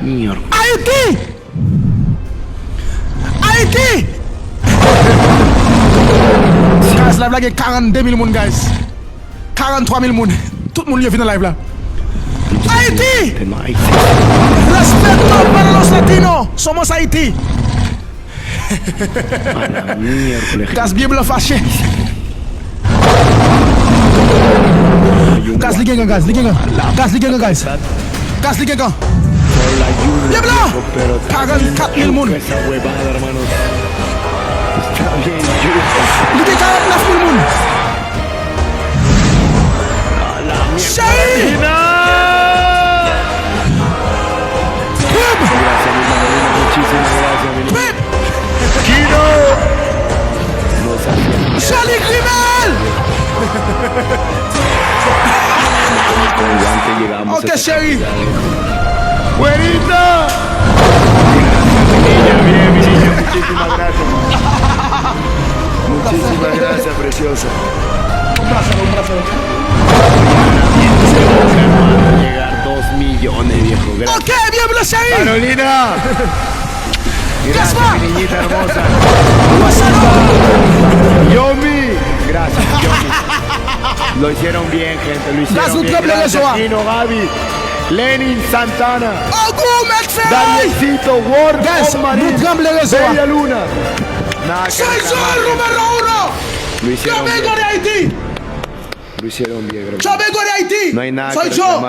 mierda. Haïti! Haïti! Guys, live là, il y a 42 000 personnes, guys. 43 000 personnes. Tout le monde vient dans live là. Haïti! Respeto para los latinos. Somos Haïti. Guys, Bible fâché. Guys, ligue guys, ligue guys, ligue guys. Guys, ligue guys. Bible! 44 000 personnes. Ligue 49 000 personnes. Chérie! Charlie Criminal! Ok, chérie. ¡Buenita! Bien, mi niña, muchísimas gracias. Muchísimas gracias, preciosa. Un placer. Llegar 2 millones, viejo. Gracias. Ok, bienvenido, chérie. Carolina. Gracias, mi niñita hermosa. Yomi. Gracias, Yomi. Lo hicieron bien, gente. Lo hicieron bien. Gracias, Kino, Gaby. Lenin Santana. Danielcito, Ward, Bella Luna. Soy yo el número 1. Yo vengo de Haití. Lo hicieron bien, Yo vengo de Haití. No hay nada Soy que yo. reclamar.